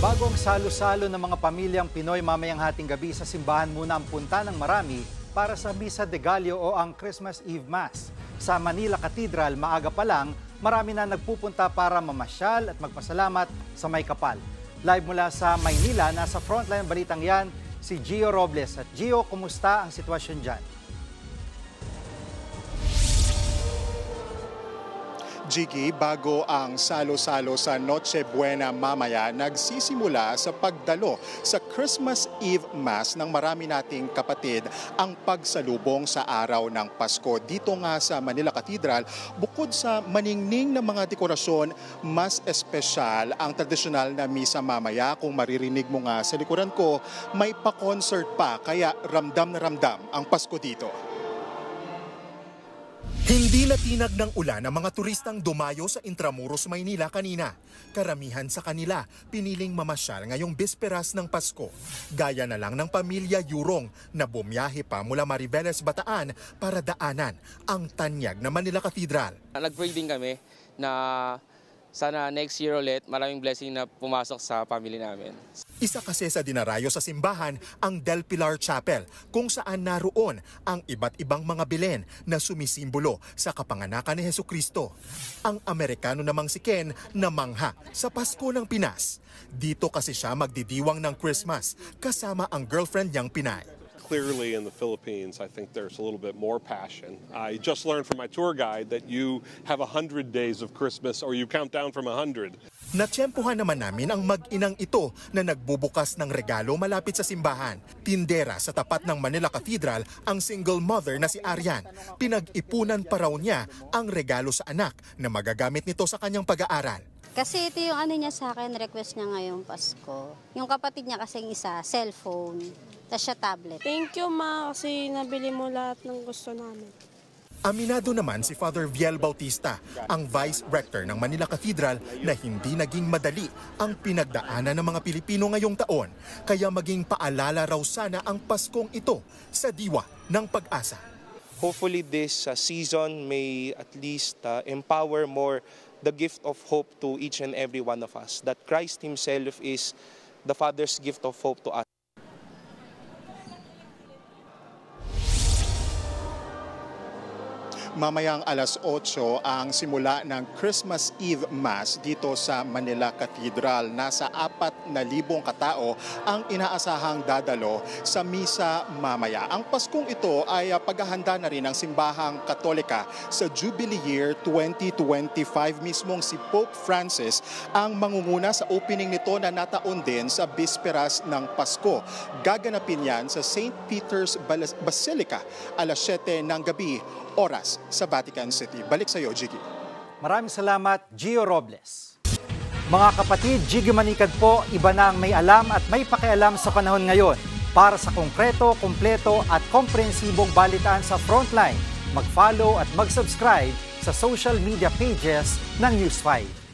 Bago ang salo-salo ng mga pamilyang Pinoy mamayang hating gabi sa simbahan muna ang punta ng marami para sa Misa de Gallo o ang Christmas Eve Mass. Sa Manila Cathedral, maaga pa lang, marami na nagpupunta para mamasyal at magpasalamat sa may kapal. Live mula sa Maynila, nasa frontline balitang yan, si Gio Robles. At Gio, kumusta ang sitwasyon dyan? Jiggy, bago ang salo-salo sa Noche Buena mamaya, nagsisimula sa pagdalo sa Christmas Eve Mass ng marami nating kapatid ang pagsalubong sa araw ng Pasko. Dito nga sa Manila Cathedral, bukod sa maningning na mga dekorasyon, mas espesyal ang tradisyonal na misa mamaya. Kung maririnig mo nga sa likuran ko, may pa-concert pa, kaya ramdam na ramdam ang Pasko dito. Hindi natinag ng ulan ang mga turistang dumayo sa Intramuros, Maynila kanina. Karamihan sa kanila piniling mamasyal ngayong bisperas ng Pasko. Gaya na lang ng pamilya Yurong na bumiyahe pa mula Mariveles, Bataan para daanan ang tanyag na Manila Cathedral. Nag-pray din kami na sana next year ulit maraming blessing na pumasok sa family namin. Isa kasi sa dinarayo sa simbahan ang Del Pilar Chapel kung saan naroon ang iba't ibang mga Belen na sumisimbolo sa kapanganakan ni Hesukristo. Ang Amerikano namang si Ken na mangha sa Pasko ng Pinas. Dito kasi siya magdidiwang ng Christmas kasama ang girlfriend niyang Pinay. Clearly in the Philippines, I think there's a little bit more passion. I just learned from my tour guide that you have 100 days of Christmas or you count down from 100. Natsyempohan naman namin ang mag-inang ito na nagbubukas ng regalo malapit sa simbahan. Tindera sa tapat ng Manila Cathedral ang single mother na si Arian. Pinag-ipunan pa raw niya ang regalo sa anak na magagamit nito sa kanyang pag-aaral. Kasi ito yung ano niya sa akin, request niya ngayong Pasko. Yung kapatid niya kasing isa, cellphone. Tapos siya tablet. Thank you, Ma, kasi nabili mo lahat ng gusto namin. Aminado naman si Father Viel Bautista, ang Vice Rector ng Manila Cathedral, na hindi naging madali ang pinagdaanan ng mga Pilipino ngayong taon. Kaya maging paalala raw sana ang Paskong ito sa diwa ng pag-asa. Hopefully this season may at least empower more the gift of hope to each and every one of us. That Christ Himself is the Father's gift of hope to us. Mamayang alas 8 ang simula ng Christmas Eve Mass dito sa Manila Cathedral. Nasa 4,000 katao ang inaasahang dadalo sa misa mamaya. Ang Paskong ito ay paghahanda na rin ng simbahang Katolika sa Jubilee Year 2025. Mismong si Pope Francis ang mangunguna sa opening nito na nataon din sa bisperas ng Pasko. Gaganapin yan sa St. Peter's Basilica alas 7 ng gabi, oras sa Vatican City. Balik sa iyo, Jiggy. Maraming salamat, Gio Robles. Mga kapatid, Jiggy Manikad po, iba na ang may alam at may pakialam sa panahon ngayon. Para sa konkreto, kumpleto at komprehensibong balitaan sa Frontline, mag-follow at mag-subscribe sa social media pages ng News 5.